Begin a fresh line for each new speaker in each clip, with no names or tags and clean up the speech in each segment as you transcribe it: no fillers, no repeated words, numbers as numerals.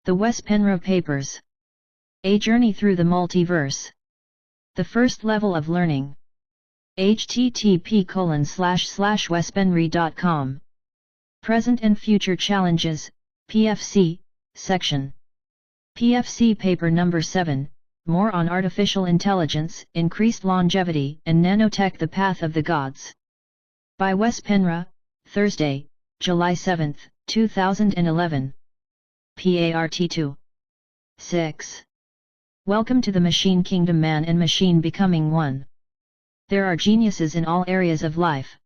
The Wes Penra Papers. A Journey Through the Multiverse. The First Level of Learning. http://wespenry.com. Present and Future Challenges, PFC, Section. PFC Paper Number 7, More on Artificial Intelligence, Increased Longevity and Nanotech, The Path of the Gods. By Wes Penra, Thursday, July 7, 2011. Part 2. 6. Welcome to the Machine Kingdom. Man and machine becoming one. There are geniuses in all areas of life.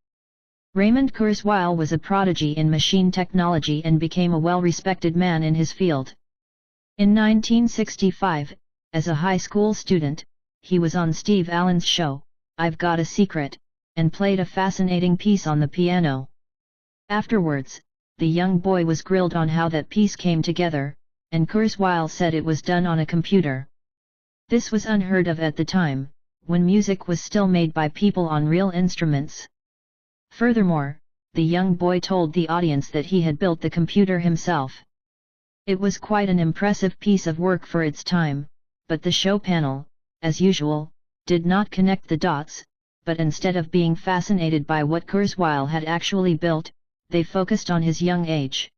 Raymond Kurzweil was a prodigy in machine technology and became a well-respected man in his field. In 1965, as a high school student, he was on Steve Allen's show, I've Got a Secret, and played a fascinating piece on the piano. Afterwards, the young boy was grilled on how that piece came together, and Kurzweil said it was done on a computer. This was unheard of at the time, when music was still made by people on real instruments. Furthermore, the young boy told the audience that he had built the computer himself. It was quite an impressive piece of work for its time, but the show panel, as usual, did not connect the dots, but instead of being fascinated by what Kurzweil had actually built, they focused on his young age.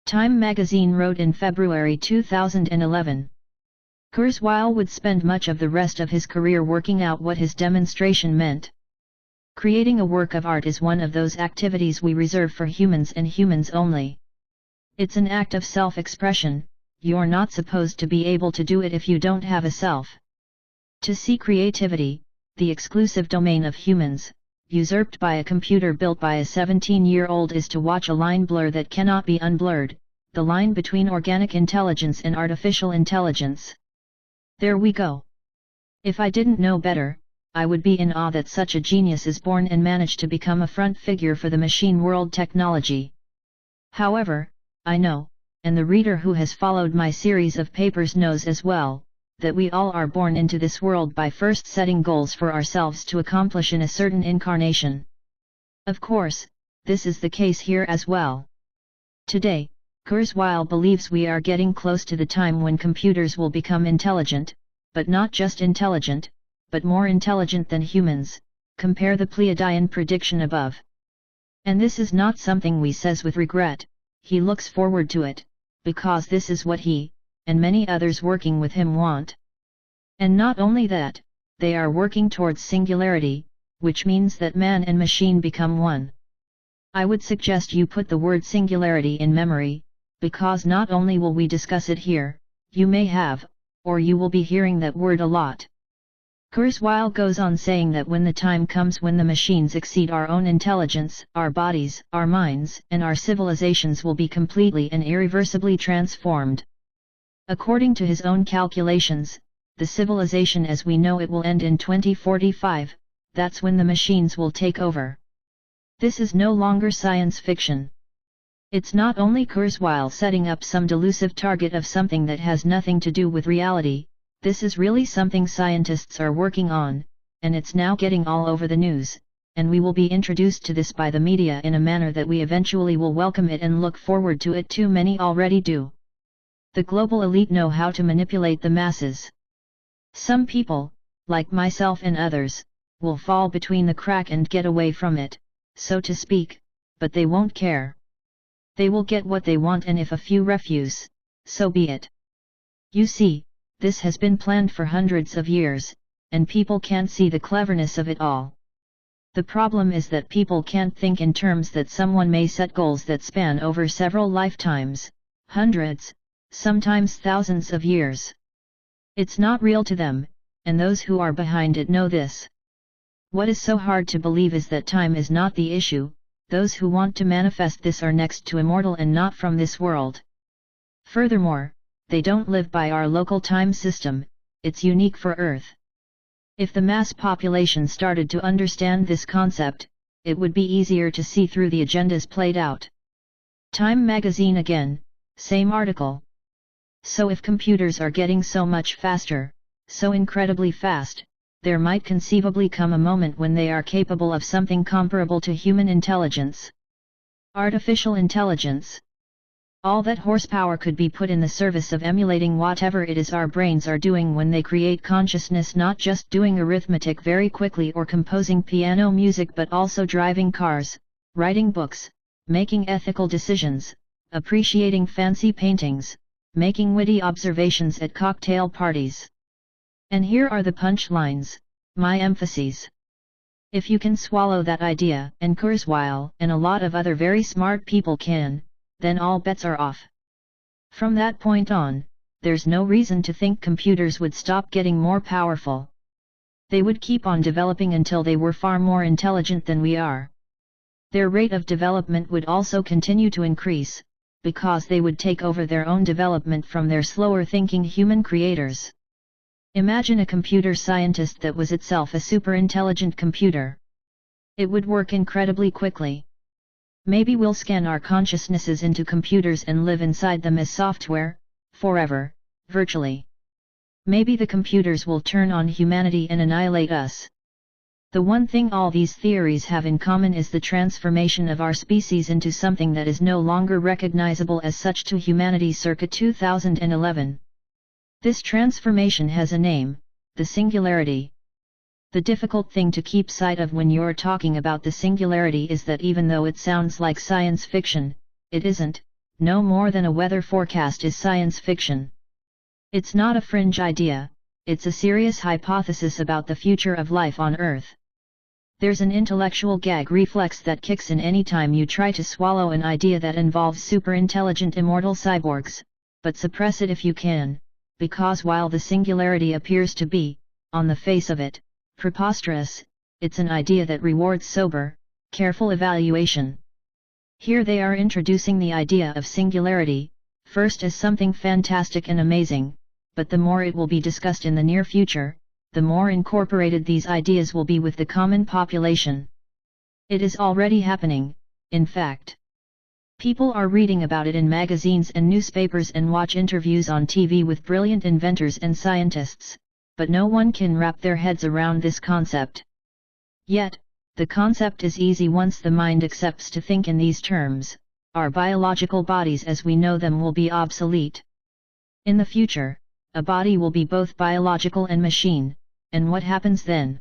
Time magazine wrote in February 2011. Kurzweil would spend much of the rest of his career working out what his demonstration meant. Creating a work of art is one of those activities we reserve for humans and humans only. It's an act of self-expression. You're not supposed to be able to do it if you don't have a self. To see creativity, the exclusive domain of humans, usurped by a computer built by a 17-year-old, is to watch a line blur that cannot be unblurred, the line between organic intelligence and artificial intelligence. There we go. If I didn't know better, I would be in awe that such a genius is born and managed to become a front figure for the machine world technology. However, I know, and the reader who has followed my series of papers knows as well, that we all are born into this world by first setting goals for ourselves to accomplish in a certain incarnation. Of course, this is the case here as well. Today, Kurzweil believes we are getting close to the time when computers will become intelligent, but not just intelligent, but more intelligent than humans. Compare the Pleiadian prediction above. And this is not something we says with regret, he looks forward to it, because this is what he, and many others working with him want. And not only that, they are working towards singularity, which means that man and machine become one. I would suggest you put the word singularity in memory, because not only will we discuss it here, you may have, or you will be hearing that word a lot. Kurzweil goes on saying that when the time comes when the machines exceed our own intelligence, our bodies, our minds, and our civilizations will be completely and irreversibly transformed. According to his own calculations, the civilization as we know it will end in 2045, that's when the machines will take over. This is no longer science fiction. It's not only Kurzweil setting up some delusive target of something that has nothing to do with reality, this is really something scientists are working on, and it's now getting all over the news, and we will be introduced to this by the media in a manner that we eventually will welcome it and look forward to it. Too many already do. The global elite know how to manipulate the masses. Some people, like myself and others, will fall between the crack and get away from it, so to speak, but they won't care. They will get what they want, and if a few refuse, so be it. You see, this has been planned for hundreds of years, and people can't see the cleverness of it all. The problem is that people can't think in terms that someone may set goals that span over several lifetimes, hundreds, sometimes thousands of years. It's not real to them, and those who are behind it know this. What is so hard to believe is that time is not the issue. Those who want to manifest this are next to immortal and not from this world. Furthermore, they don't live by our local time system, it's unique for Earth. If the mass population started to understand this concept, it would be easier to see through the agendas played out. Time magazine again, same article. So if computers are getting so much faster, so incredibly fast, there might conceivably come a moment when they are capable of something comparable to human intelligence. Artificial intelligence. All that horsepower could be put in the service of emulating whatever it is our brains are doing when they create consciousness, not just doing arithmetic very quickly or composing piano music, but also driving cars, writing books, making ethical decisions, appreciating fancy paintings, making witty observations at cocktail parties. And here are the punchlines, my emphases. If you can swallow that idea, and Kurzweil and a lot of other very smart people can, then all bets are off. From that point on, there's no reason to think computers would stop getting more powerful. They would keep on developing until they were far more intelligent than we are. Their rate of development would also continue to increase, because they would take over their own development from their slower-thinking human creators. Imagine a computer scientist that was itself a super-intelligent computer. It would work incredibly quickly. Maybe we'll scan our consciousnesses into computers and live inside them as software, forever, virtually. Maybe the computers will turn on humanity and annihilate us. The one thing all these theories have in common is the transformation of our species into something that is no longer recognizable as such to humanity circa 2011. This transformation has a name, the singularity. The difficult thing to keep sight of when you're talking about the singularity is that even though it sounds like science fiction, it isn't, no more than a weather forecast is science fiction. It's not a fringe idea, it's a serious hypothesis about the future of life on Earth. There's an intellectual gag reflex that kicks in any time you try to swallow an idea that involves super-intelligent immortal cyborgs, but suppress it if you can, because while the singularity appears to be, on the face of it, preposterous, it's an idea that rewards sober, careful evaluation. Here they are introducing the idea of singularity, first as something fantastic and amazing, but the more it will be discussed in the near future, the more incorporated these ideas will be with the common population. It is already happening, in fact. People are reading about it in magazines and newspapers and watch interviews on TV with brilliant inventors and scientists, but no one can wrap their heads around this concept. Yet, the concept is easy once the mind accepts to think in these terms. Our biological bodies as we know them will be obsolete. In the future, a body will be both biological and machine, and what happens then?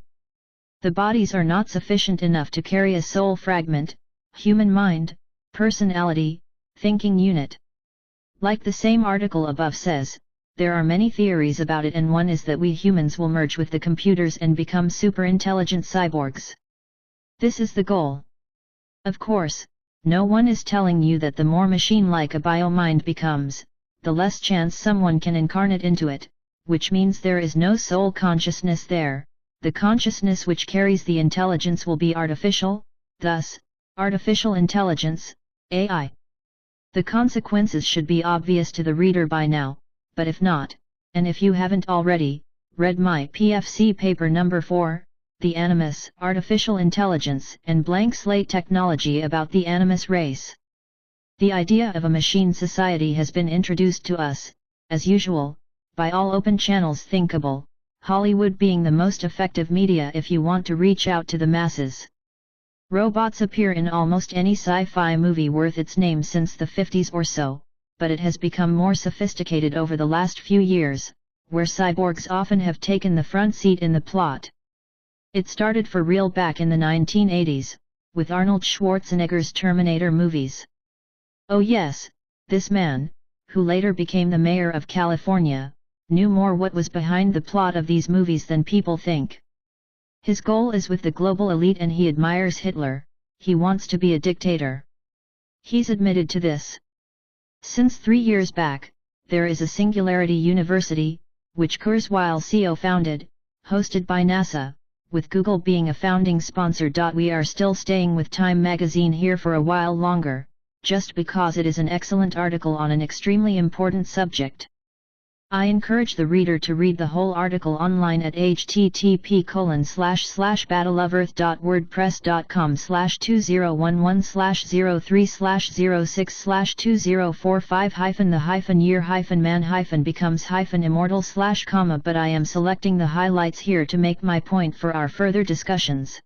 The bodies are not sufficient enough to carry a soul fragment, human mind, personality, thinking unit. Like the same article above says, there are many theories about it, and one is that we humans will merge with the computers and become super-intelligent cyborgs. This is the goal. Of course, no one is telling you that the more machine-like a bio-mind becomes, the less chance someone can incarnate into it, which means there is no soul consciousness there. The consciousness which carries the intelligence will be artificial, thus, artificial intelligence, AI. The consequences should be obvious to the reader by now, but if not, and if you haven't already, read my PFC paper number 4, The Animus, Artificial Intelligence and Blank Slate Technology about the Animus Race. The idea of a machine society has been introduced to us, as usual, by all open channels thinkable, Hollywood being the most effective media if you want to reach out to the masses. Robots appear in almost any sci-fi movie worth its name since the 50s or so, but it has become more sophisticated over the last few years, where cyborgs often have taken the front seat in the plot. It started for real back in the 1980s, with Arnold Schwarzenegger's Terminator movies. Oh yes, this man, who later became the mayor of California, knew more what was behind the plot of these movies than people think. His goal is with the global elite and he admires Hitler, he wants to be a dictator. He's admitted to this. Since 3 years back, there is a Singularity University, which Kurzweil CO founded, hosted by NASA, with Google being a founding sponsor. We are still staying with Time magazine here for a while longer, just because it is an excellent article on an extremely important subject. I encourage the reader to read the whole article online at http://battle-of-earth.wordpress.com/2011/03/06/2045-the-man-becomes-immortal/, but I am selecting the highlights here to make my point for our further discussions.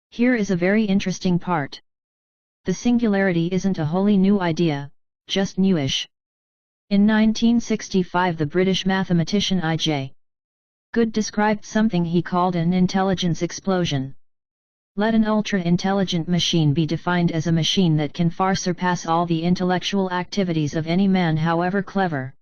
Here is a very interesting part. The singularity isn't a wholly new idea, just newish. In 1965 the British mathematician I.J. Good described something he called an intelligence explosion. Let an ultra-intelligent machine be defined as a machine that can far surpass all the intellectual activities of any man, however clever.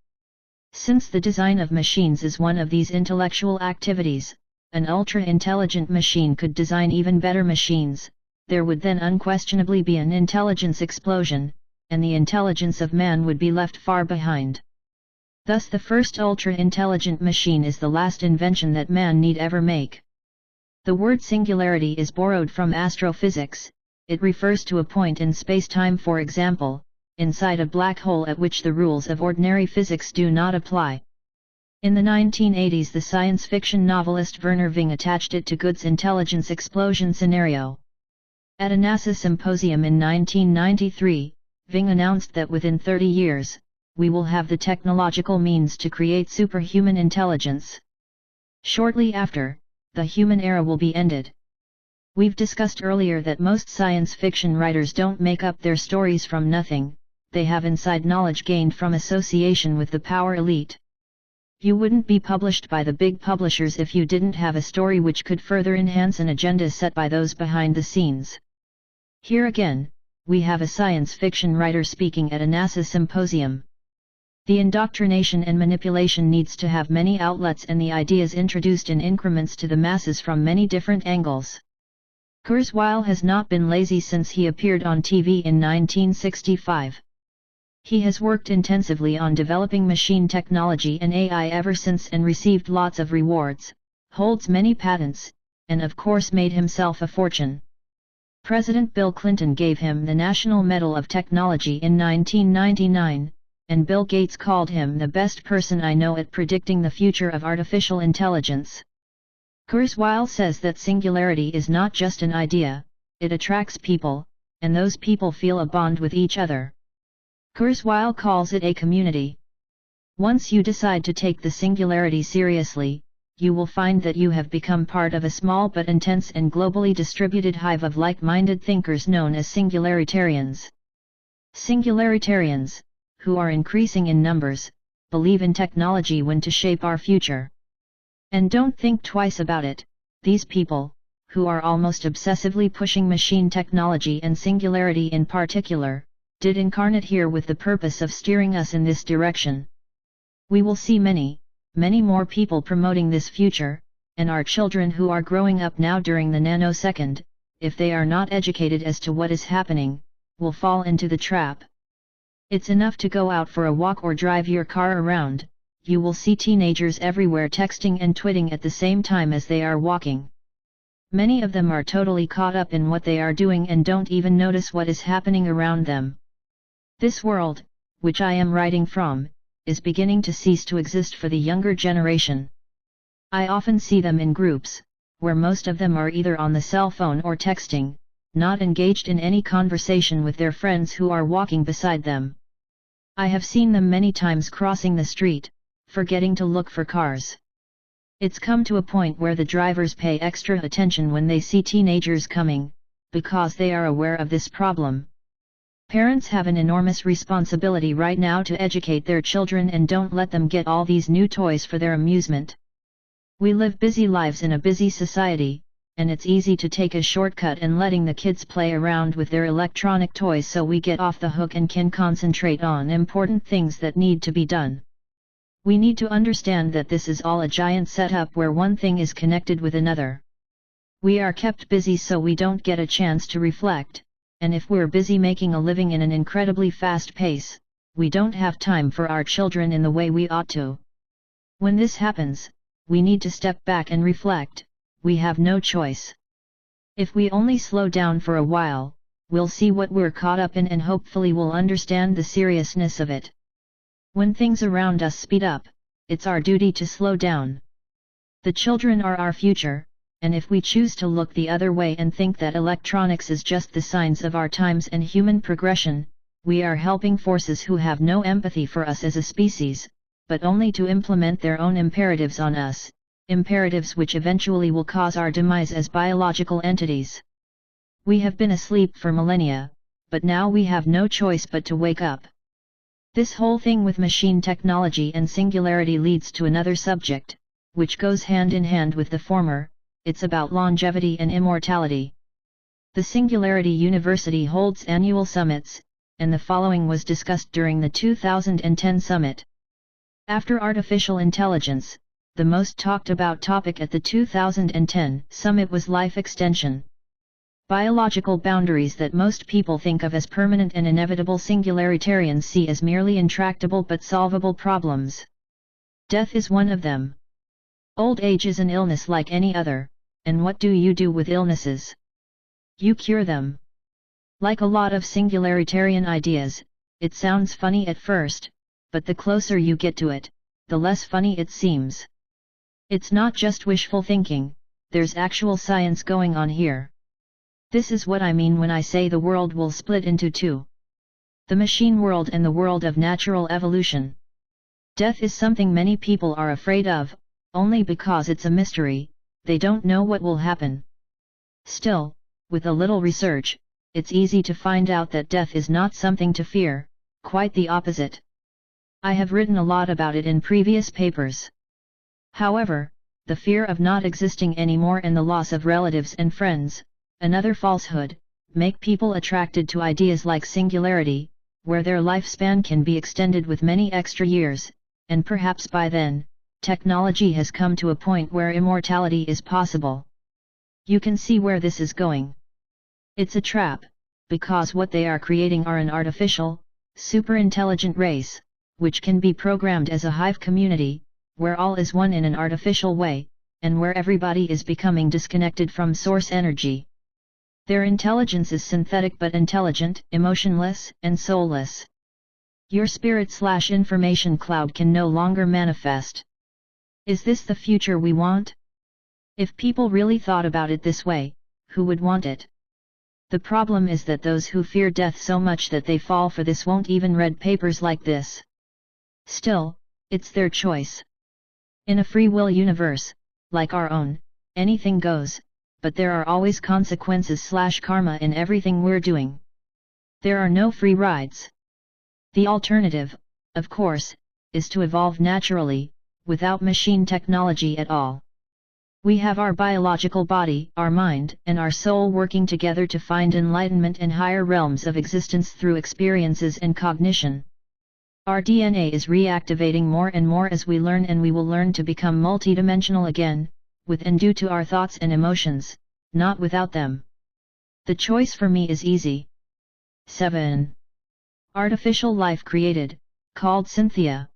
Since the design of machines is one of these intellectual activities, an ultra-intelligent machine could design even better machines. There would then unquestionably be an intelligence explosion, and the intelligence of man would be left far behind. Thus the first ultra-intelligent machine is the last invention that man need ever make. The word singularity is borrowed from astrophysics. It refers to a point in space-time, for example, inside a black hole at which the rules of ordinary physics do not apply. In the 1980s the science fiction novelist Werner Ving attached it to Good's intelligence explosion scenario. At a NASA symposium in 1993, Ving announced that within 30 years, we will have the technological means to create superhuman intelligence. Shortly after, the human era will be ended. We've discussed earlier that most science fiction writers don't make up their stories from nothing, they have inside knowledge gained from association with the power elite. You wouldn't be published by the big publishers if you didn't have a story which could further enhance an agenda set by those behind the scenes. Here again, we have a science fiction writer speaking at a NASA symposium. The indoctrination and manipulation needs to have many outlets and the ideas introduced in increments to the masses from many different angles. Kurzweil has not been lazy since he appeared on TV in 1965. He has worked intensively on developing machine technology and AI ever since and received lots of rewards, holds many patents, and of course made himself a fortune. President Bill Clinton gave him the National Medal of Technology in 1999, and Bill Gates called him the best person I know at predicting the future of artificial intelligence. Kurzweil says that singularity is not just an idea, it attracts people, and those people feel a bond with each other. Kurzweil calls it a community. Once you decide to take the singularity seriously, you will find that you have become part of a small but intense and globally distributed hive of like-minded thinkers known as singularitarians. Singularitarians, who are increasing in numbers, believe in technology when to shape our future. And don't think twice about it, these people, who are almost obsessively pushing machine technology and singularity in particular, did incarnate here with the purpose of steering us in this direction. We will see many more people promoting this future, and our children who are growing up now during the nanosecond, if they are not educated as to what is happening, will fall into the trap. It's enough to go out for a walk or drive your car around, you will see teenagers everywhere texting and twitting at the same time as they are walking. Many of them are totally caught up in what they are doing and don't even notice what is happening around them. This world, which I am writing from, is beginning to cease to exist for the younger generation. I often see them in groups, where most of them are either on the cell phone or texting, not engaged in any conversation with their friends who are walking beside them. I have seen them many times crossing the street, forgetting to look for cars. It's come to a point where the drivers pay extra attention when they see teenagers coming, because they are aware of this problem. Parents have an enormous responsibility right now to educate their children and don't let them get all these new toys for their amusement. We live busy lives in a busy society, and it's easy to take a shortcut in letting the kids play around with their electronic toys so we get off the hook and can concentrate on important things that need to be done. We need to understand that this is all a giant setup where one thing is connected with another. We are kept busy so we don't get a chance to reflect. And if we're busy making a living in an incredibly fast pace, we don't have time for our children in the way we ought to. When this happens, we need to step back and reflect, we have no choice. If we only slow down for a while, we'll see what we're caught up in and hopefully we'll understand the seriousness of it. When things around us speed up, it's our duty to slow down. The children are our future. And if we choose to look the other way and think that electronics is just the signs of our times and human progression, we are helping forces who have no empathy for us as a species, but only to implement their own imperatives on us, imperatives which eventually will cause our demise as biological entities. We have been asleep for millennia, but now we have no choice but to wake up. This whole thing with machine technology and singularity leads to another subject, which goes hand in hand with the former. It's about longevity and immortality. The Singularity University holds annual summits, and the following was discussed during the 2010 summit. After artificial intelligence, the most talked about topic at the 2010 summit was life extension. Biological boundaries that most people think of as permanent and inevitable, singularitarians see as merely intractable but solvable problems. Death is one of them. Old age is an illness like any other, and what do you do with illnesses? You cure them. Like a lot of singularitarian ideas, it sounds funny at first, but the closer you get to it, the less funny it seems. It's not just wishful thinking, there's actual science going on here. This is what I mean when I say the world will split into two. The machine world and the world of natural evolution. Death is something many people are afraid of, only because it's a mystery, they don't know what will happen. Still, with a little research, it's easy to find out that death is not something to fear, quite the opposite. I have written a lot about it in previous papers. However, the fear of not existing anymore and the loss of relatives and friends, another falsehood, make people attracted to ideas like singularity, where their lifespan can be extended with many extra years, and perhaps by then, technology has come to a point where immortality is possible. You can see where this is going. It's a trap, because what they are creating are an artificial, super-intelligent race, which can be programmed as a hive community, where all is one in an artificial way, and where everybody is becoming disconnected from source energy. Their intelligence is synthetic but intelligent, emotionless, and soulless. Your spirit/information cloud can no longer manifest. Is this the future we want? If people really thought about it this way, who would want it? The problem is that those who fear death so much that they fall for this won't even read papers like this. Still, it's their choice. In a free will universe, like our own, anything goes, but there are always consequences/karma in everything we're doing. There are no free rides. The alternative, of course, is to evolve naturally, without machine technology at all. We have our biological body, our mind, and our soul working together to find enlightenment and higher realms of existence through experiences and cognition. Our DNA is reactivating more and more as we learn, and we will learn to become multidimensional again, with and due to our thoughts and emotions, not without them. The choice for me is easy. 7. Artificial life created, called Synthia.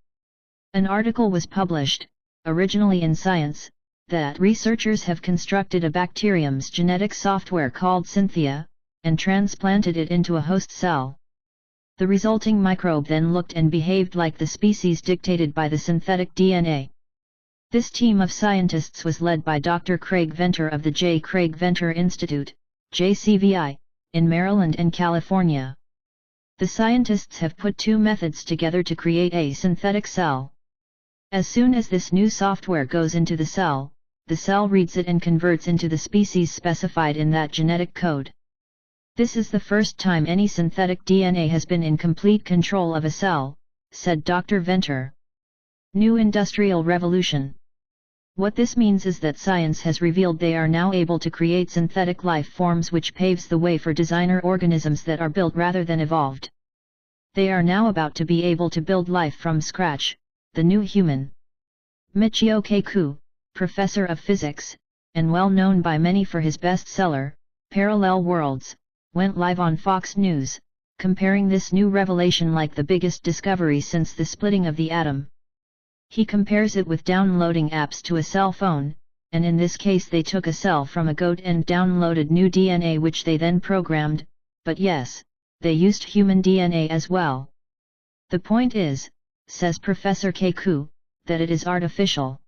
An article was published, originally in Science, that researchers have constructed a bacterium's genetic software called Synthia, and transplanted it into a host cell. The resulting microbe then looked and behaved like the species dictated by the synthetic DNA. This team of scientists was led by Dr. Craig Venter of the J. Craig Venter Institute, JCVI, in Maryland and California. The scientists have put two methods together to create a synthetic cell. As soon as this new software goes into the cell reads it and converts into the species specified in that genetic code. This is the first time any synthetic DNA has been in complete control of a cell, said Dr. Venter. New Industrial Revolution. What this means is that science has revealed they are now able to create synthetic life forms, which paves the way for designer organisms that are built rather than evolved. They are now about to be able to build life from scratch, the new human. Michio Kaku, professor of physics, and well known by many for his bestseller, Parallel Worlds, went live on Fox News, comparing this new revelation like the biggest discovery since the splitting of the atom. He compares it with downloading apps to a cell phone, and in this case they took a cell from a goat and downloaded new DNA which they then programmed, but yes, they used human DNA as well. The point is, says Professor Kaku, that it is artificial.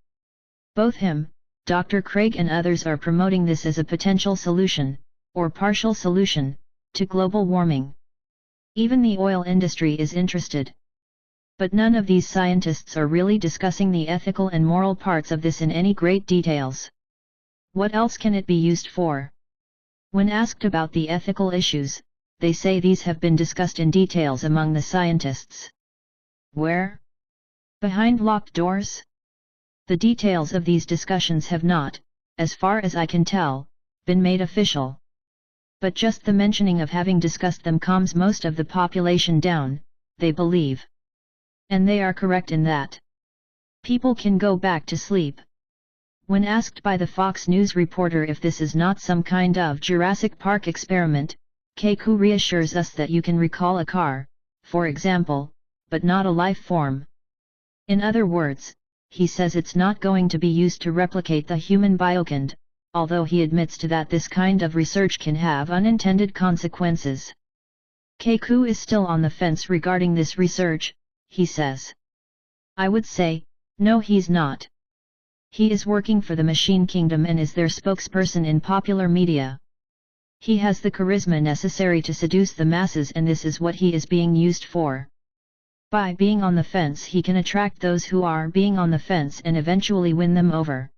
Both him, Dr. Craig and others are promoting this as a potential solution, or partial solution, to global warming. Even the oil industry is interested. But none of these scientists are really discussing the ethical and moral parts of this in any great details. What else can it be used for? When asked about the ethical issues, they say these have been discussed in details among the scientists. Where? Behind locked doors? The details of these discussions have not, as far as I can tell, been made official. But just the mentioning of having discussed them calms most of the population down, they believe. And they are correct in that. People can go back to sleep. When asked by the Fox News reporter if this is not some kind of Jurassic Park experiment, Keiko reassures us that you can recall a car, for example, but not a life form. In other words, he says it's not going to be used to replicate the human biokind, although he admits to that this kind of research can have unintended consequences. Keiko is still on the fence regarding this research, he says. I would say, no, he's not. He is working for the Machine Kingdom and is their spokesperson in popular media. He has the charisma necessary to seduce the masses, and this is what he is being used for. By being on the fence he can attract those who are being on the fence and eventually win them over.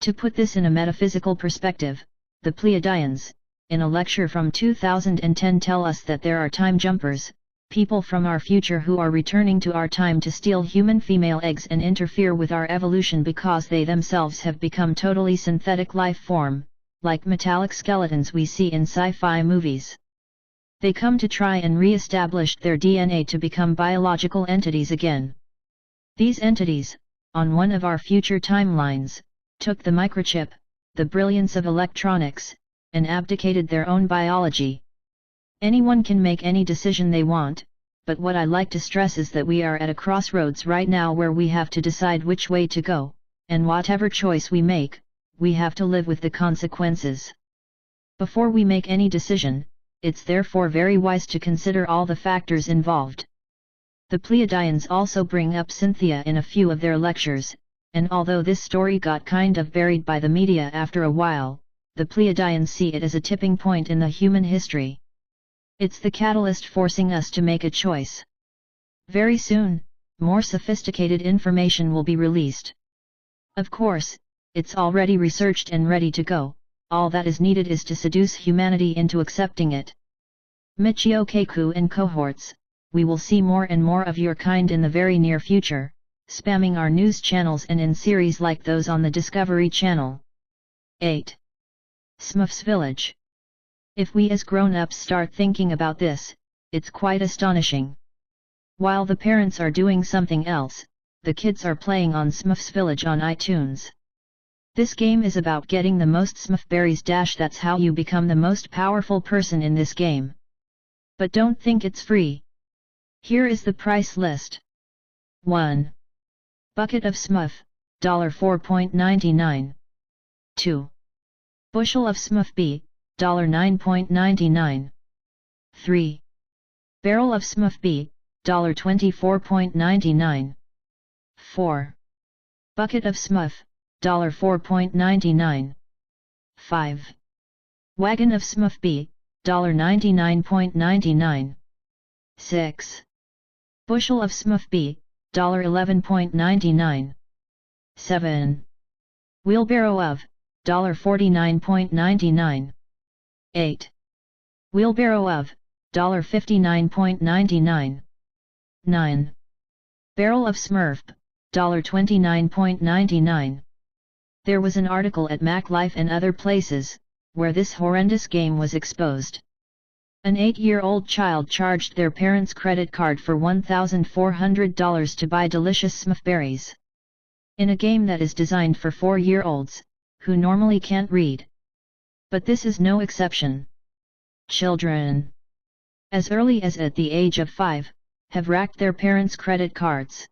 To put this in a metaphysical perspective, the Pleiadians, in a lecture from 2010 tell us that there are time jumpers, people from our future who are returning to our time to steal human female eggs and interfere with our evolution because they themselves have become totally synthetic life form, like metallic skeletons we see in sci-fi movies. They come to try and re-establish their DNA to become biological entities again. These entities, on one of our future timelines, took the microchip, the brilliance of electronics, and abdicated their own biology. Anyone can make any decision they want, but what I like to stress is that we are at a crossroads right now where we have to decide which way to go, and whatever choice we make, we have to live with the consequences. Before we make any decision, it's therefore very wise to consider all the factors involved. The Pleiadians also bring up Cynthia in a few of their lectures, and although this story got kind of buried by the media after a while, the Pleiadians see it as a tipping point in the human history. It's the catalyst forcing us to make a choice. Very soon, more sophisticated information will be released. Of course, it's already researched and ready to go. All that is needed is to seduce humanity into accepting it. Michio Kaku and cohorts, we will see more and more of your kind in the very near future, spamming our news channels and in series like those on the Discovery Channel. 8. Smurfs Village. If we as grown-ups start thinking about this, it's quite astonishing. While the parents are doing something else, the kids are playing on Smurfs Village on iTunes. This game is about getting the most Smurf berries. That's how you become the most powerful person in this game. But don't think it's free. Here is the price list. 1. Bucket of Smurf, $4.99. 2. Bushel of Smurf B, $9.99. 3. Barrel of Smurf B, $24.99. 4. Bucket of Smurf, $4.99. 5. Wagon of Smurf B, $99.99. 6. Bushel of Smurf B, $11.99. 7. Wheelbarrow of, $49.99. 8. Wheelbarrow of, $59.99. 9. Barrel of Smurf, $29.99. There was an article at MacLife and other places, where this horrendous game was exposed. An 8-year-old child charged their parents' credit card for $1,400 to buy delicious Smurf berries. In a game that is designed for 4-year-olds, who normally can't read. But this is no exception. Children, as early as at the age of 5, have racked their parents' credit cards.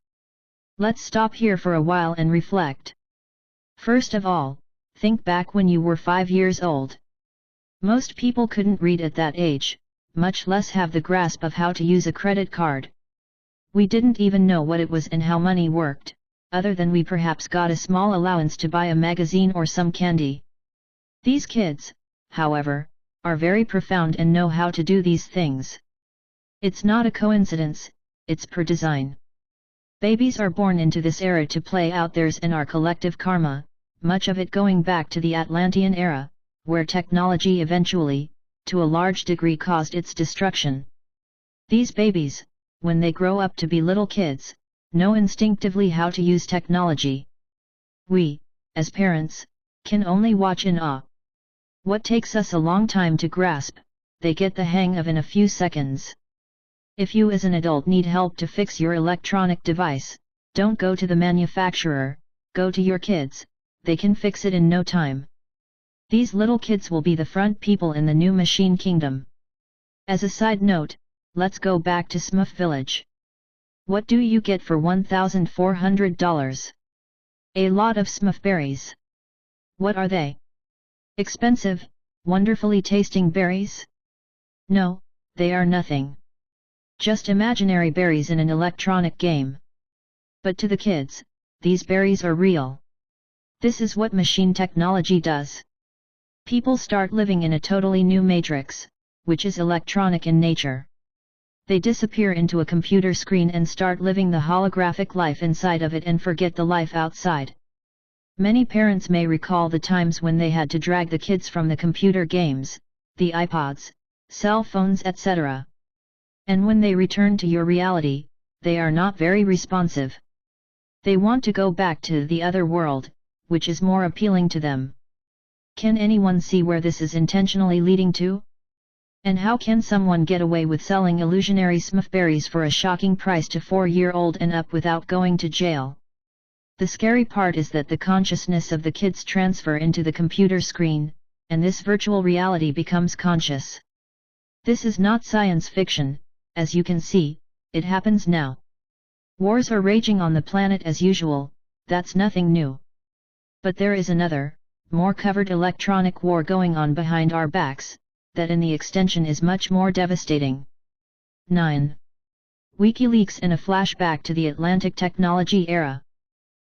Let's stop here for a while and reflect. First of all, think back when you were 5 years old. Most people couldn't read at that age, much less have the grasp of how to use a credit card. We didn't even know what it was and how money worked, other than we perhaps got a small allowance to buy a magazine or some candy. These kids, however, are very profound and know how to do these things. It's not a coincidence, it's per design. Babies are born into this era to play out theirs and our collective karma, much of it going back to the Atlantean era, where technology eventually, to a large degree, caused its destruction. These babies, when they grow up to be little kids, know instinctively how to use technology. We, as parents, can only watch in awe. What takes us a long time to grasp, they get the hang of in a few seconds. If you as an adult need help to fix your electronic device, don't go to the manufacturer, go to your kids, they can fix it in no time. These little kids will be the front people in the new machine kingdom. As a side note, let's go back to Smurf Village. What do you get for $1,400? A lot of Smurf berries. What are they? Expensive, wonderfully tasting berries? No, they are nothing. Just imaginary berries in an electronic game. But to the kids, these berries are real. This is what machine technology does. People start living in a totally new matrix, which is electronic in nature. They disappear into a computer screen and start living the holographic life inside of it and forget the life outside. Many parents may recall the times when they had to drag the kids from the computer games, the iPods, cell phones, etc. And when they return to your reality, they are not very responsive. They want to go back to the other world, which is more appealing to them. Can anyone see where this is intentionally leading to? And how can someone get away with selling illusionary Smurf berries for a shocking price to 4-year-old and up without going to jail? The scary part is that the consciousness of the kids transfer into the computer screen, and this virtual reality becomes conscious. This is not science fiction, as you can see, it happens now. Wars are raging on the planet as usual, that's nothing new. But there is another, more covered electronic war going on behind our backs, that in the extension is much more devastating. 9. WikiLeaks in a flashback to the Atlantic technology era.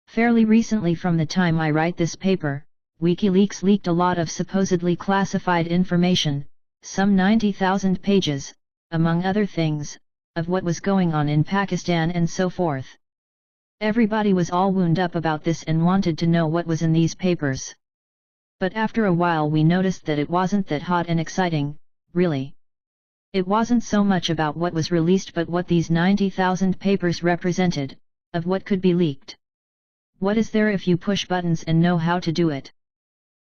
Fairly recently, from the time I write this paper, WikiLeaks leaked a lot of supposedly classified information, some 90,000 pages, among other things, of what was going on in Pakistan and so forth. Everybody was all wound up about this and wanted to know what was in these papers. But after a while we noticed that it wasn't that hot and exciting, really. It wasn't so much about what was released but what these 90,000 papers represented, of what could be leaked. What is there if you push buttons and know how to do it?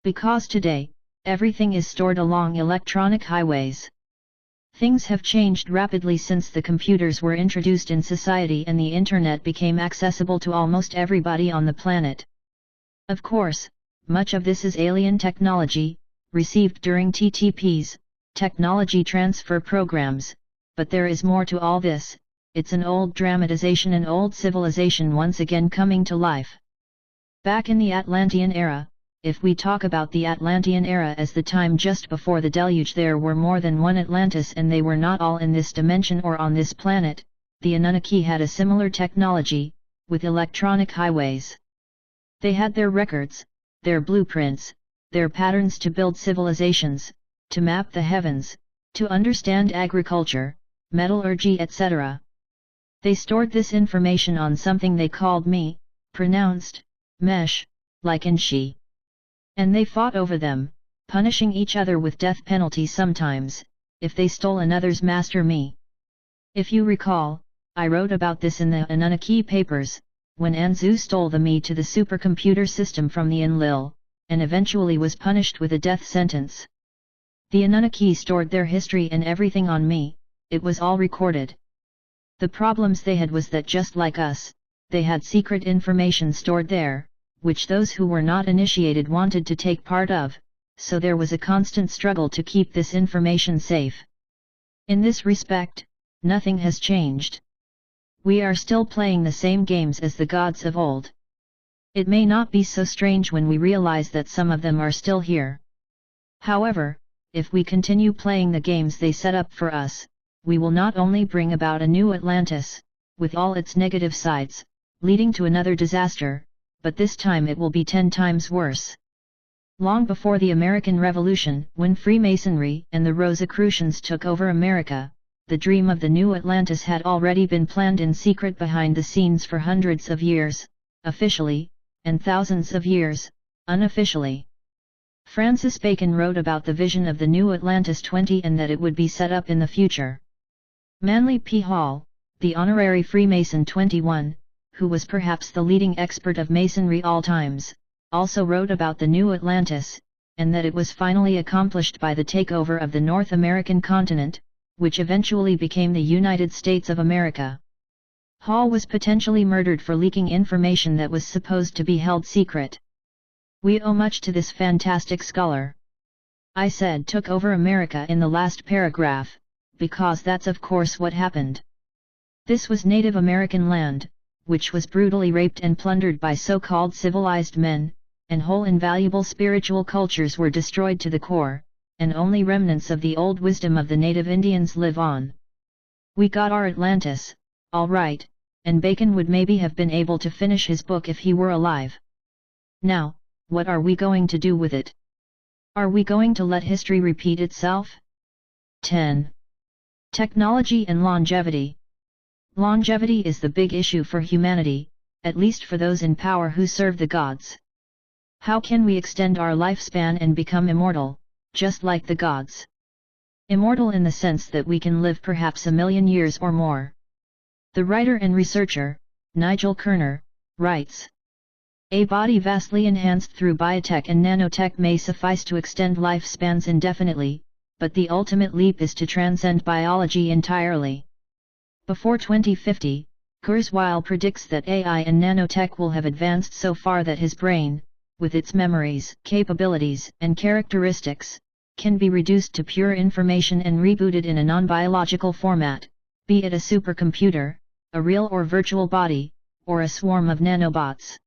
Because today, everything is stored along electronic highways. Things have changed rapidly since the computers were introduced in society and the internet became accessible to almost everybody on the planet. Of course, much of this is alien technology, received during TTPs, technology transfer programs, but there is more to all this. It's an old dramatization, an old civilization once again coming to life. Back in the Atlantean era, if we talk about the Atlantean era as the time just before the deluge, there were more than one Atlantis and they were not all in this dimension or on this planet. The Anunnaki had a similar technology, with electronic highways. They had their records, their blueprints, their patterns to build civilizations, to map the heavens, to understand agriculture, metallurgy, etc. They stored this information on something they called me, pronounced, mesh, like in she. And they fought over them, punishing each other with death penalty sometimes, if they stole another's master me. If you recall, I wrote about this in the Anunnaki papers, when Anzu stole the me to the supercomputer system from the Enlil, and eventually was punished with a death sentence. The Anunnaki stored their history and everything on me, it was all recorded. The problems they had was that just like us, they had secret information stored there, which those who were not initiated wanted to take part of, so there was a constant struggle to keep this information safe. In this respect, nothing has changed. We are still playing the same games as the gods of old. It may not be so strange when we realize that some of them are still here. However, if we continue playing the games they set up for us, we will not only bring about a new Atlantis, with all its negative sides, leading to another disaster, but this time it will be 10 times worse. Long before the American Revolution, when Freemasonry and the Rosicrucians took over America, the dream of the new Atlantis had already been planned in secret behind the scenes for hundreds of years, officially, and thousands of years, unofficially. Francis Bacon wrote about the vision of the new Atlantis 20 and that it would be set up in the future. Manly P. Hall, the honorary Freemason 21, who was perhaps the leading expert of Masonry all times, also wrote about the New Atlantis, and that it was finally accomplished by the takeover of the North American continent, which eventually became the United States of America. Hall was potentially murdered for leaking information that was supposed to be held secret. We owe much to this fantastic scholar. I said took over America in the last paragraph, because that's of course what happened. This was Native American land, which was brutally raped and plundered by so-called civilized men, and whole invaluable spiritual cultures were destroyed to the core, and only remnants of the old wisdom of the native Indians live on. We got our Atlantis, all right, and Bacon would maybe have been able to finish his book if he were alive. Now, what are we going to do with it? Are we going to let history repeat itself? 10. Technology and longevity. Longevity is the big issue for humanity, at least for those in power who serve the gods. How can we extend our lifespan and become immortal, just like the gods? Immortal in the sense that we can live perhaps 1,000,000 years or more. The writer and researcher, Nigel Kerner, writes, "A body vastly enhanced through biotech and nanotech may suffice to extend lifespans indefinitely, but the ultimate leap is to transcend biology entirely." Before 2050, Kurzweil predicts that AI and nanotech will have advanced so far that his brain, with its memories, capabilities, and characteristics, can be reduced to pure information and rebooted in a non-biological format, be it a supercomputer, a real or virtual body, or a swarm of nanobots.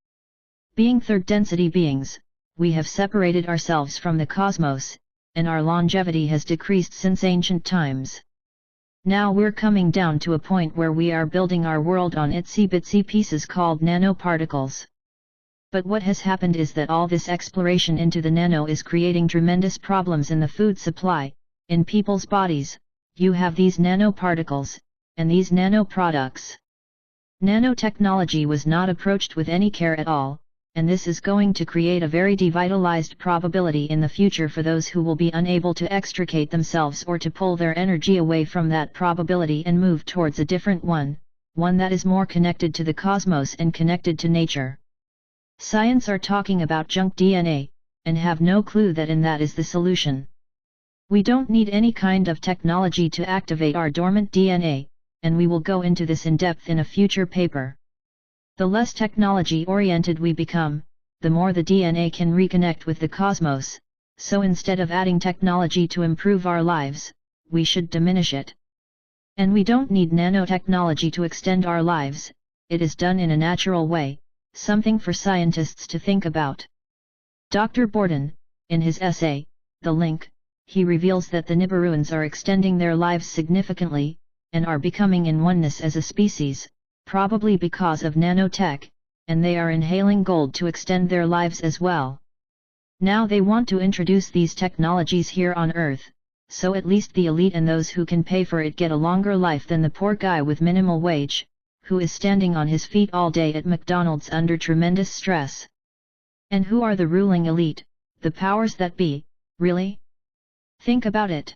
Being third-density beings, we have separated ourselves from the cosmos, and our longevity has decreased since ancient times. Now we're coming down to a point where we are building our world on itsy-bitsy pieces called nanoparticles. But what has happened is that all this exploration into the nano is creating tremendous problems in the food supply. In people's bodies, you have these nanoparticles, and these nanoproducts. Nanotechnology was not approached with any care at all, and this is going to create a very devitalized probability in the future for those who will be unable to extricate themselves or to pull their energy away from that probability and move towards a different one that is more connected to the cosmos and connected to nature. Science are talking about junk DNA, and have no clue that in that is the solution. We don't need any kind of technology to activate our dormant DNA, and we will go into this in depth in a future paper. The less technology-oriented we become, the more the DNA can reconnect with the cosmos, so instead of adding technology to improve our lives, we should diminish it. And we don't need nanotechnology to extend our lives, it is done in a natural way, something for scientists to think about. Dr. Borden, in his essay, The Link, he reveals that the Nibiruans are extending their lives significantly, and are becoming in oneness as a species, probably because of nanotech, and they are inhaling gold to extend their lives as well. Now they want to introduce these technologies here on Earth, so at least the elite and those who can pay for it get a longer life than the poor guy with minimal wage, who is standing on his feet all day at McDonald's under tremendous stress. And who are the ruling elite, the powers that be, really? Think about it.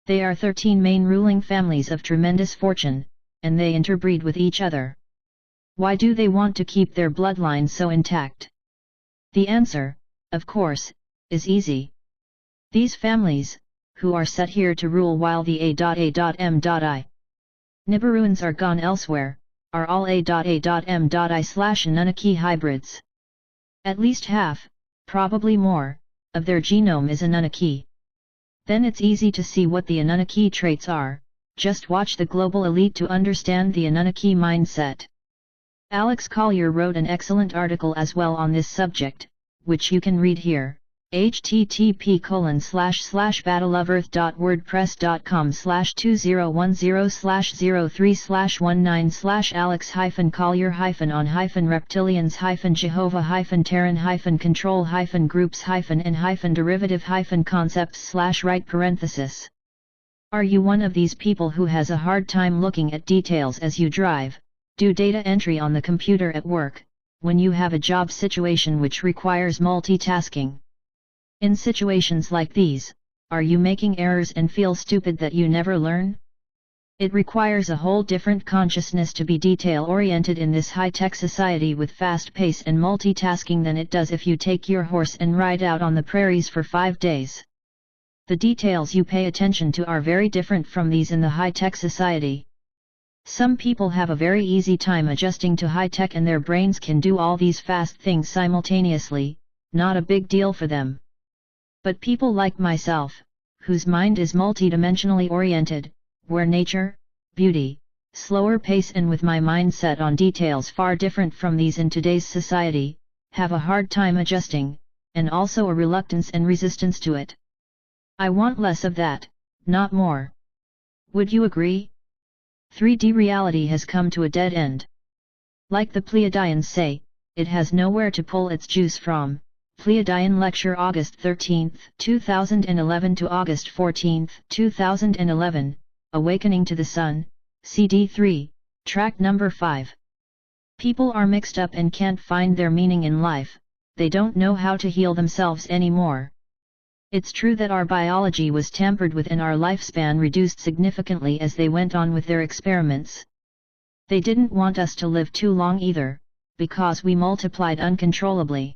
They are 13 main ruling families of tremendous fortune, and they interbreed with each other. Why do they want to keep their bloodline so intact? The answer, of course, is easy. These families, who are set here to rule while the A.A.M.I. Nibiruans are gone elsewhere, are all A.A.M.I/Anunnaki hybrids. At least half, probably more, of their genome is Anunnaki. Then it's easy to see what the Anunnaki traits are, just watch the global elite to understand the Anunnaki mindset. Alex Collier wrote an excellent article as well on this subject, which you can read here. http://battleovearth.wordpress.com/2010/alex-collier-on-hyphen-reptilians-derivative-terran-control-right. Are you one of these people who has a hard time looking at details as you drive, do data entry on the computer at work, when you have a job situation which requires multitasking? In situations like these, are you making errors and feel stupid that you never learn? It requires a whole different consciousness to be detail-oriented in this high-tech society with fast pace and multitasking than it does if you take your horse and ride out on the prairies for 5 days. The details you pay attention to are very different from these in the high-tech society. Some people have a very easy time adjusting to high-tech and their brains can do all these fast things simultaneously, not a big deal for them. But people like myself, whose mind is multidimensionally oriented, where nature, beauty, slower pace and with my mindset on details far different from these in today's society, have a hard time adjusting, and also a reluctance and resistance to it. I want less of that, not more. Would you agree? 3D reality has come to a dead end. Like the Pleiadians say, it has nowhere to pull its juice from. Pleiadian Lecture August 13, 2011 to August 14, 2011, Awakening to the Sun, CD 3, Track number 5. People are mixed up and can't find their meaning in life, they don't know how to heal themselves anymore. It's true that our biology was tampered with and our lifespan reduced significantly as they went on with their experiments. They didn't want us to live too long either, because we multiplied uncontrollably.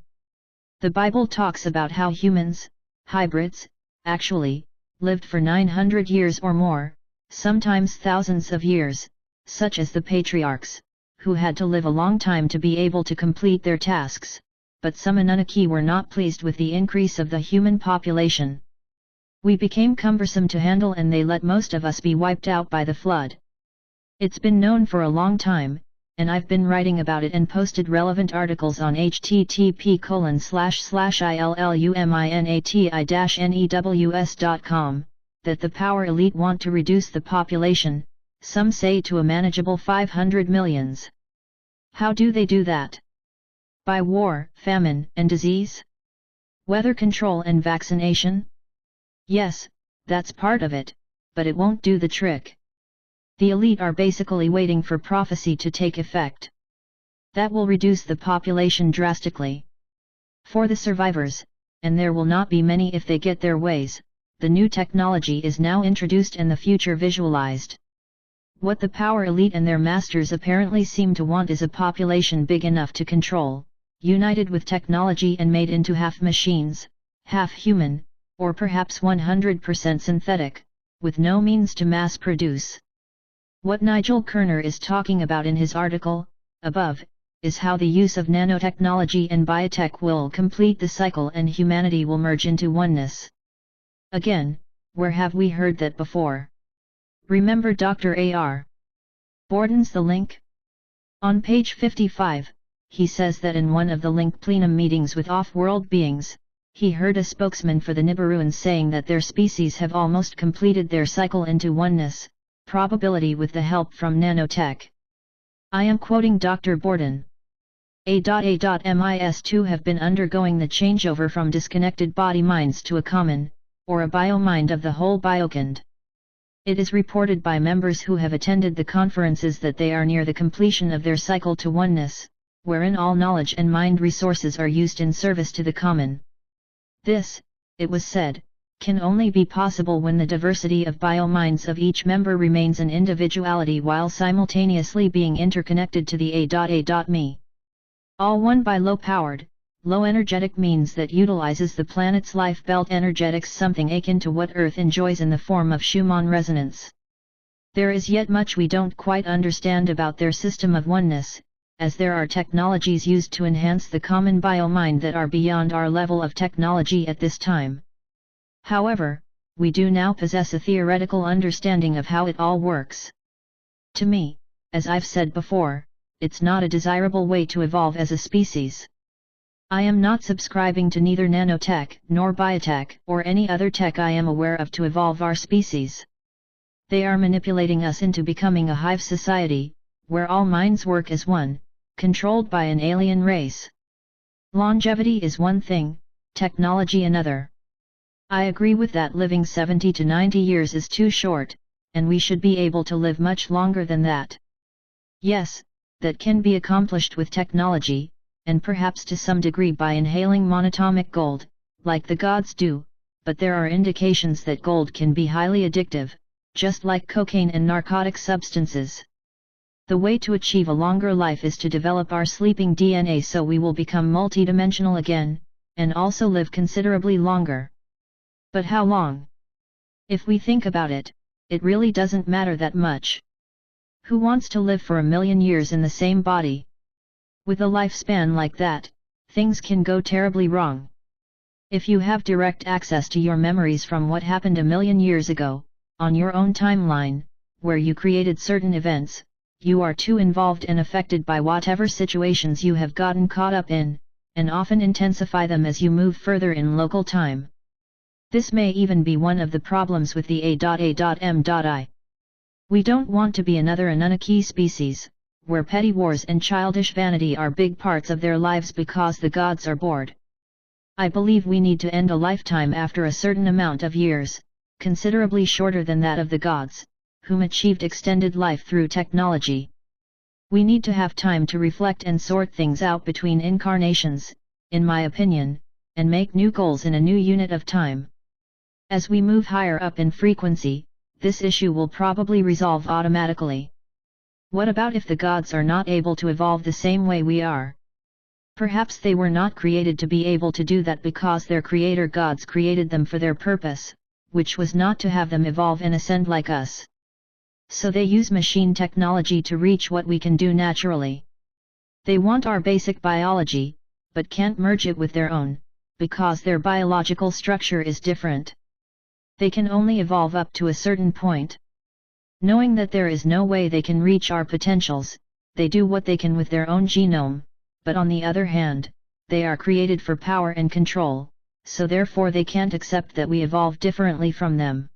The Bible talks about how humans, hybrids, actually, lived for 900 years or more, sometimes thousands of years, such as the patriarchs, who had to live a long time to be able to complete their tasks. But some Anunnaki were not pleased with the increase of the human population. We became cumbersome to handle and they let most of us be wiped out by the flood. It's been known for a long time, and I've been writing about it and posted relevant articles on http://illuminati-news.com, that the power elite want to reduce the population, some say to a manageable 500 millions. How do they do that? By war, famine, and disease? Weather control and vaccination? Yes, that's part of it, but it won't do the trick. The elite are basically waiting for prophecy to take effect. That will reduce the population drastically. For the survivors, and there will not be many if they get their ways, the new technology is now introduced and the future visualized. What the power elite and their masters apparently seem to want is a population big enough to control, united with technology and made into half machines, half human, or perhaps 100% synthetic, with no means to mass produce. What Nigel Kerner is talking about in his article, above, is how the use of nanotechnology and biotech will complete the cycle and humanity will merge into oneness. Again, where have we heard that before? Remember Dr. A.R. Borden's The Link? On page 55, he says that in one of the Link plenum meetings with off-world beings, he heard a spokesman for the Nibiruans saying that their species have almost completed their cycle into oneness, probability with the help from nanotech. I am quoting Dr. Borden. A.A.mis2 have been undergoing the changeover from disconnected body minds to a common, or a biomind of the whole biokind. It is reported by members who have attended the conferences that they are near the completion of their cycle to oneness, wherein all knowledge and mind resources are used in service to the common. This, it was said, can only be possible when the diversity of biominds of each member remains an individuality while simultaneously being interconnected to the A.A.me. All one by low-powered, low-energetic means that utilizes the planet's life belt energetics, something akin to what Earth enjoys in the form of Schumann resonance. There is yet much we don't quite understand about their system of oneness, as there are technologies used to enhance the common biomind that are beyond our level of technology at this time. However, we do now possess a theoretical understanding of how it all works. To me, as I've said before, it's not a desirable way to evolve as a species. I am not subscribing to neither nanotech nor biotech or any other tech I am aware of to evolve our species. They are manipulating us into becoming a hive society, where all minds work as one, controlled by an alien race. Longevity is one thing, technology another. I agree with that. Living 70 to 90 years is too short, and we should be able to live much longer than that. Yes, that can be accomplished with technology, and perhaps to some degree by inhaling monatomic gold, like the gods do, but there are indications that gold can be highly addictive, just like cocaine and narcotic substances. The way to achieve a longer life is to develop our sleeping DNA so we will become multidimensional again, and also live considerably longer. But how long? If we think about it, it really doesn't matter that much. Who wants to live for 1,000,000 years in the same body? With a lifespan like that, things can go terribly wrong. If you have direct access to your memories from what happened 1,000,000 years ago, on your own timeline, where you created certain events, you are too involved and affected by whatever situations you have gotten caught up in, and often intensify them as you move further in local time. This may even be one of the problems with the A.A.M.I. We don't want to be another Anunnaki species, where petty wars and childish vanity are big parts of their lives because the gods are bored. I believe we need to end a lifetime after a certain amount of years, considerably shorter than that of the gods, whom achieved extended life through technology. We need to have time to reflect and sort things out between incarnations, in my opinion, and make new goals in a new unit of time. As we move higher up in frequency, this issue will probably resolve automatically. What about if the gods are not able to evolve the same way we are? Perhaps they were not created to be able to do that because their creator gods created them for their purpose, which was not to have them evolve and ascend like us. So they use machine technology to reach what we can do naturally. They want our basic biology, but can't merge it with their own, because their biological structure is different. They can only evolve up to a certain point. Knowing that there is no way they can reach our potentials, they do what they can with their own genome, but on the other hand, they are created for power and control, so therefore they can't accept that we evolve differently from them.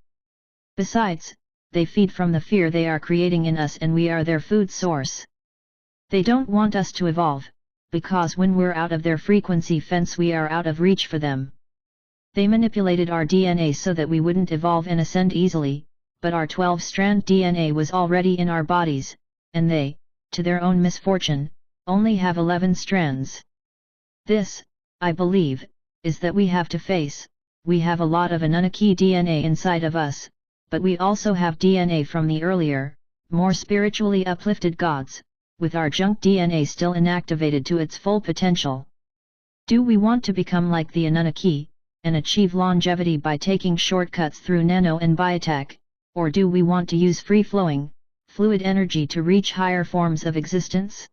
Besides, they feed from the fear they are creating in us and we are their food source. They don't want us to evolve, because when we're out of their frequency fence we are out of reach for them. They manipulated our DNA so that we wouldn't evolve and ascend easily, but our 12-strand DNA was already in our bodies, and they, to their own misfortune, only have 11 strands. This, I believe, is that we have to face. We have a lot of Anunnaki DNA inside of us, but we also have DNA from the earlier, more spiritually uplifted gods, with our junk DNA still inactivated to its full potential. Do we want to become like the Anunnaki, and achieve longevity by taking shortcuts through nano and biotech, or do we want to use free-flowing, fluid energy to reach higher forms of existence?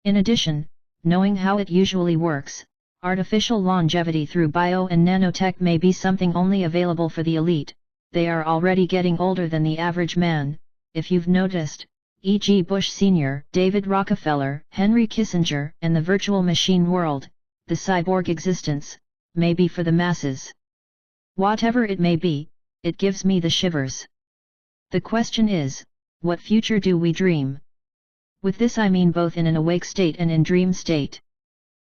In addition, knowing how it usually works, artificial longevity through bio and nanotech may be something only available for the elite. They are already getting older than the average man, if you've noticed, e.g. Bush Sr., David Rockefeller, Henry Kissinger, and the virtual machine world, the cyborg existence, may be for the masses. Whatever it may be, it gives me the shivers. The question is, what future do we dream? With this I mean both in an awake state and in dream state.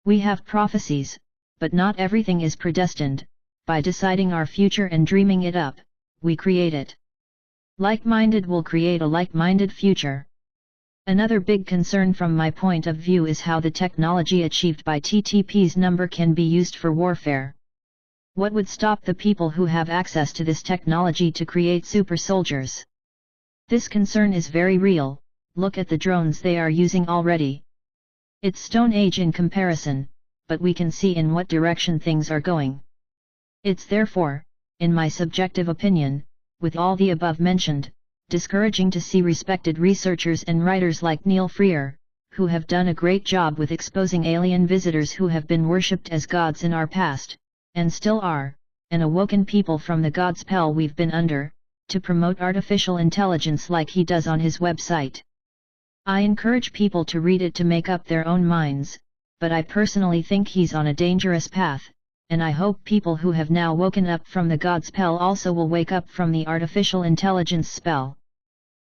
We have prophecies, but not everything is predestined. By deciding our future and dreaming it up, we create it. Like-minded will create a like-minded future. Another big concern from my point of view is how the technology achieved by TTP's number can be used for warfare. What would stop the people who have access to this technology to create super soldiers? This concern is very real. Look at the drones they are using already. It's Stone Age in comparison, but we can see in what direction things are going. It's therefore, in my subjective opinion, with all the above mentioned, discouraging to see respected researchers and writers like Neil Freer, who have done a great job with exposing alien visitors who have been worshipped as gods in our past, and still are, and awoken people from the god spell we've been under, to promote artificial intelligence like he does on his website. I encourage people to read it to make up their own minds, but I personally think he's on a dangerous path, and I hope people who have now woken up from the god spell also will wake up from the artificial intelligence spell.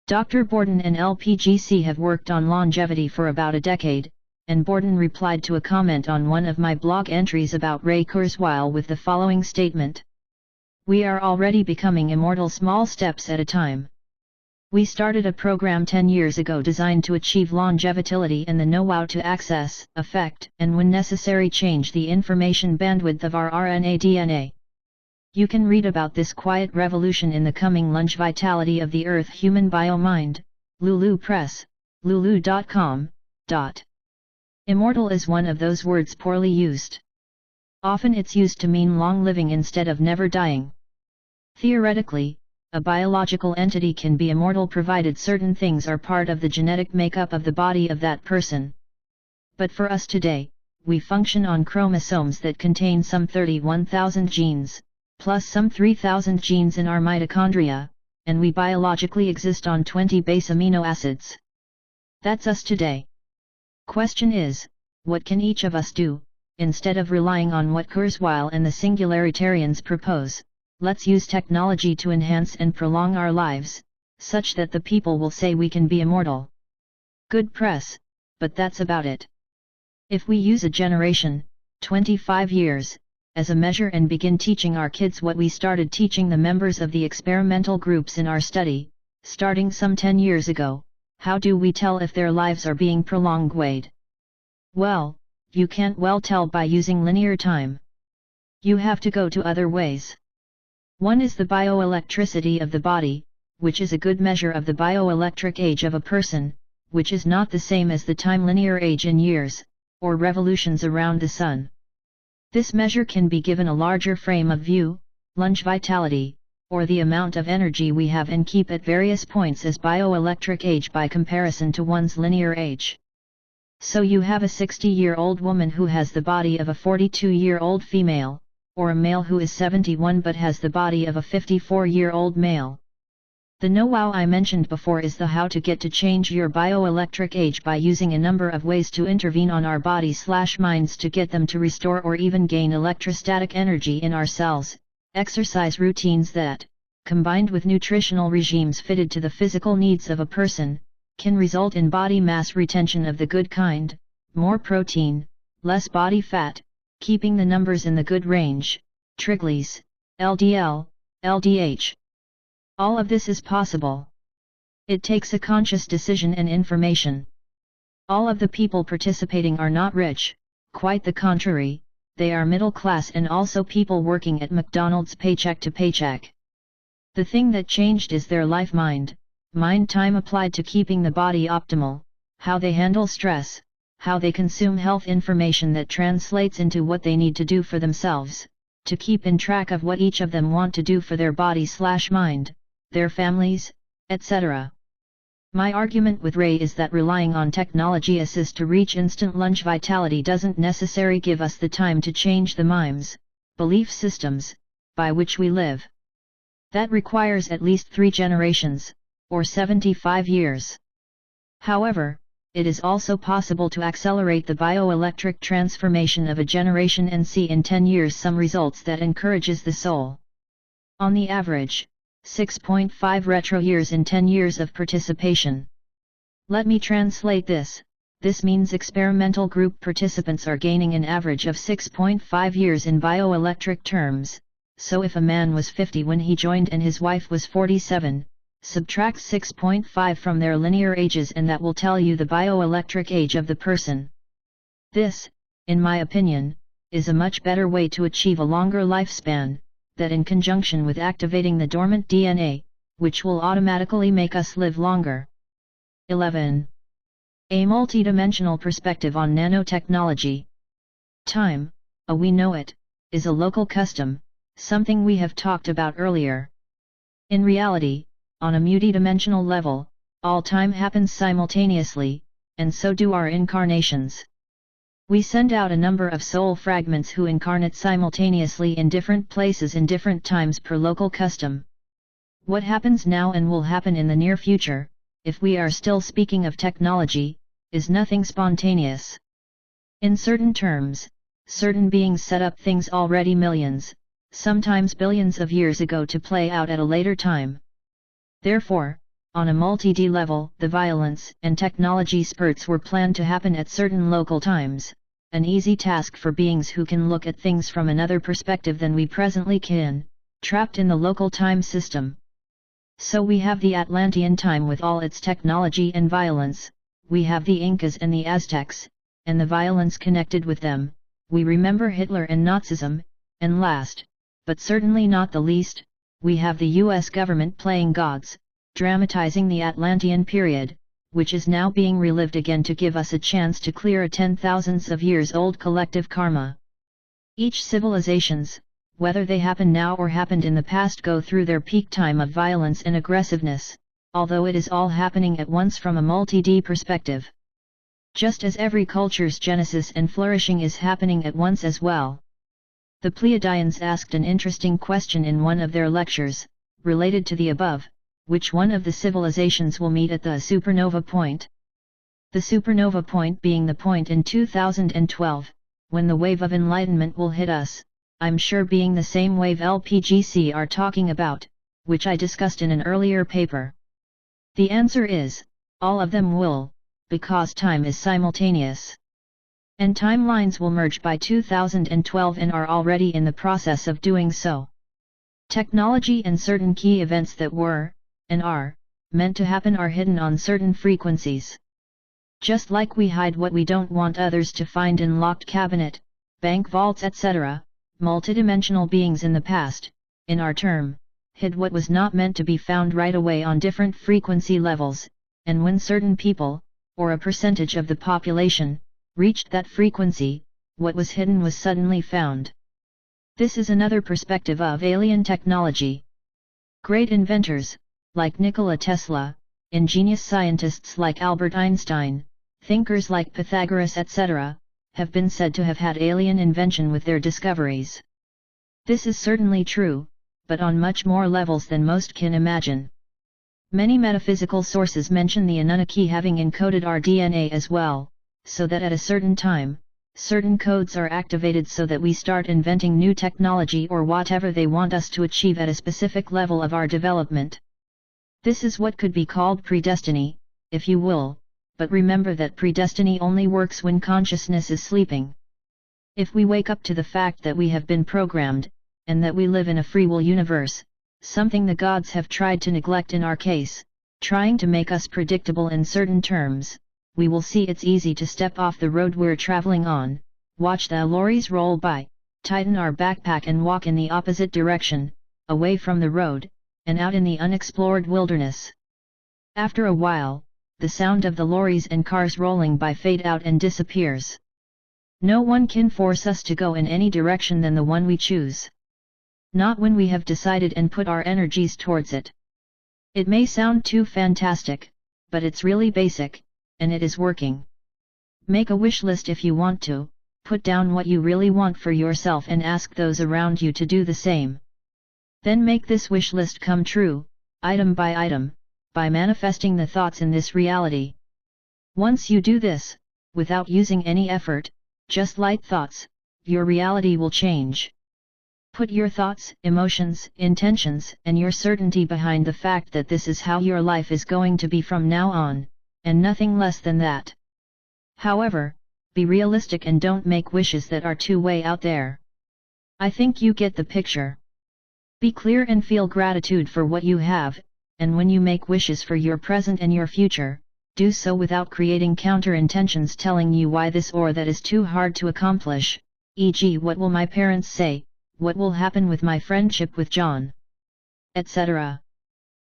Dr. Borden and LPGC have worked on longevity for about a decade, and Borden replied to a comment on one of my blog entries about Ray Kurzweil with the following statement. We are already becoming immortal small steps at a time. We started a program 10 years ago designed to achieve longevity and the know-how to access, affect, and when necessary change the information bandwidth of our RNA DNA. You can read about this quiet revolution in the coming Lunge Vitality of the Earth Human Biomind, Lulu Press, lulu.com. Immortal is one of those words poorly used. Often it's used to mean long living instead of never dying. Theoretically, a biological entity can be immortal provided certain things are part of the genetic makeup of the body of that person. But for us today, we function on chromosomes that contain some 31,000 genes, plus some 3,000 genes in our mitochondria, and we biologically exist on 20 base amino acids. That's us today. Question is, what can each of us do, instead of relying on what Kurzweil and the singularitarians propose? Let's use technology to enhance and prolong our lives, such that the people will say we can be immortal. Good press, but that's about it. If we use a generation, 25 years, as a measure and begin teaching our kids what we started teaching the members of the experimental groups in our study, starting some 10 years ago, how do we tell if their lives are being prolonged? Well, you can't well tell by using linear time. You have to go to other ways. One is the bioelectricity of the body, which is a good measure of the bioelectric age of a person, which is not the same as the time linear age in years, or revolutions around the sun. This measure can be given a larger frame of view, lunge vitality, or the amount of energy we have and keep at various points as bioelectric age by comparison to one's linear age. So you have a 60-year-old woman who has the body of a 42-year-old female, or a male who is 71 but has the body of a 54-year-old male. The know-how I mentioned before is the how to get to change your bioelectric age by using a number of ways to intervene on our bodies/minds to get them to restore or even gain electrostatic energy in our cells, exercise routines that, combined with nutritional regimes fitted to the physical needs of a person, can result in body mass retention of the good kind, more protein, less body fat, keeping the numbers in the good range, triglycerides, LDL, LDH. All of this is possible. It takes a conscious decision and information. All of the people participating are not rich, quite the contrary, they are middle class and also people working at McDonald's paycheck to paycheck. The thing that changed is their life mind time applied to keeping the body optimal, how they handle stress, how they consume health information that translates into what they need to do for themselves, to keep in track of what each of them want to do for their body/mind, their families, etc. My argument with Ray is that relying on technology assist to reach instant lunge vitality doesn't necessarily give us the time to change the minds, belief systems, by which we live. That requires at least 3 generations, or 75 years. However, it is also possible to accelerate the bioelectric transformation of a generation and see in 10 years some results that encourages the soul. On the average, 6.5 retro years in 10 years of participation. Let me translate this. This means experimental group participants are gaining an average of 6.5 years in bioelectric terms, so if a man was 50 when he joined and his wife was 47, subtract 6.5 from their linear ages and that will tell you the bioelectric age of the person. This, in my opinion, is a much better way to achieve a longer lifespan, that in conjunction with activating the dormant DNA, which will automatically make us live longer. 11. A multidimensional perspective on nanotechnology. Time, we know it, is a local custom, something we have talked about earlier. In reality, on a multidimensional level, all time happens simultaneously, and so do our incarnations. We send out a number of soul fragments who incarnate simultaneously in different places in different times per local custom. What happens now and will happen in the near future, if we are still speaking of technology, is nothing spontaneous. In certain terms, certain beings set up things already millions, sometimes billions of years ago to play out at a later time. Therefore, on a multi-D level, the violence and technology spurts were planned to happen at certain local times, an easy task for beings who can look at things from another perspective than we presently can, trapped in the local time system. So we have the Atlantean time with all its technology and violence, we have the Incas and the Aztecs, and the violence connected with them, we remember Hitler and Nazism, and last, but certainly not the least, we have the US government playing gods, dramatizing the Atlantean period, which is now being relived again to give us a chance to clear a 10,000s of years old collective karma. Each civilizations, whether they happen now or happened in the past, go through their peak time of violence and aggressiveness, although it is all happening at once from a multi-D perspective. Just as every culture's genesis and flourishing is happening at once as well. The Pleiadians asked an interesting question in one of their lectures, related to the above: which one of the civilizations will meet at the supernova point? The supernova point being the point in 2012, when the wave of enlightenment will hit us, I'm sure being the same wave LPGC are talking about, which I discussed in an earlier paper. The answer is, all of them will, because time is simultaneous. And timelines will merge by 2012 and are already in the process of doing so. Technology and certain key events that were, and are, meant to happen are hidden on certain frequencies. Just like we hide what we don't want others to find in locked cabinet, bank vaults etc., multidimensional beings in the past, in our term, hid what was not meant to be found right away on different frequency levels, and when certain people, or a percentage of the population, reached that frequency, what was hidden was suddenly found. This is another perspective of alien technology. Great inventors, like Nikola Tesla, ingenious scientists like Albert Einstein, thinkers like Pythagoras etc., have been said to have had alien invention with their discoveries. This is certainly true, but on much more levels than most can imagine. Many metaphysical sources mention the Anunnaki having encoded our DNA as well, so that at a certain time, certain codes are activated so that we start inventing new technology or whatever they want us to achieve at a specific level of our development. This is what could be called predestiny, if you will, but remember that predestiny only works when consciousness is sleeping. If we wake up to the fact that we have been programmed, and that we live in a free will universe, something the gods have tried to neglect in our case, trying to make us predictable in certain terms, we will see it's easy to step off the road we're traveling on, watch the lorries roll by, tighten our backpack and walk in the opposite direction, away from the road, and out in the unexplored wilderness. After a while, the sound of the lorries and cars rolling by fade out and disappears. No one can force us to go in any direction than the one we choose. Not when we have decided and put our energies towards it. It may sound too fantastic, but it's really basic, and it is working. Make a wish list if you want to, put down what you really want for yourself and ask those around you to do the same. Then make this wish list come true, item by item, by manifesting the thoughts in this reality. Once you do this, without using any effort, just light thoughts, your reality will change. Put your thoughts, emotions, intentions, and your certainty behind the fact that this is how your life is going to be from now on, and nothing less than that. However, be realistic and don't make wishes that are too way out there. I think you get the picture. Be clear and feel gratitude for what you have, and when you make wishes for your present and your future, do so without creating counter-intentions telling you why this or that is too hard to accomplish, e.g. what will my parents say, what will happen with my friendship with John, etc.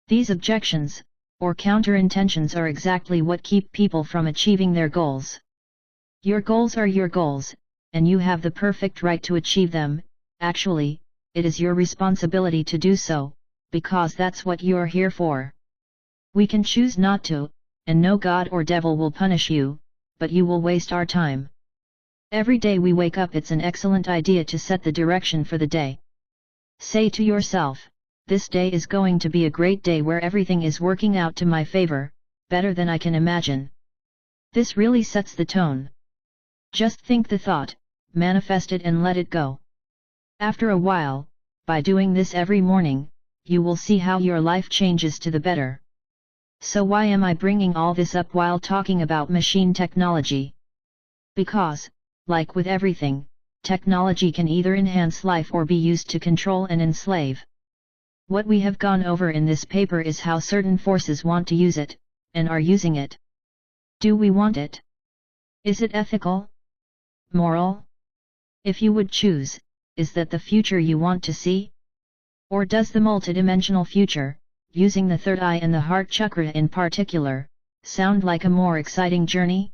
These objections, or counter-intentions, are exactly what keep people from achieving their goals. Your goals are your goals, and you have the perfect right to achieve them. Actually, it is your responsibility to do so, because that's what you're here for. We can choose not to, and no god or devil will punish you, but you will waste our time. Every day we wake up, it's an excellent idea to set the direction for the day. Say to yourself, this day is going to be a great day where everything is working out to my favor, better than I can imagine. This really sets the tone. Just think the thought, manifest it and let it go. After a while, by doing this every morning, you will see how your life changes to the better. So why am I bringing all this up while talking about machine technology? Because, like with everything, technology can either enhance life or be used to control and enslave. What we have gone over in this paper is how certain forces want to use it, and are using it. Do we want it? Is it ethical? Moral? If you would choose, is that the future you want to see? Or does the multidimensional future, using the third eye and the heart chakra in particular, sound like a more exciting journey?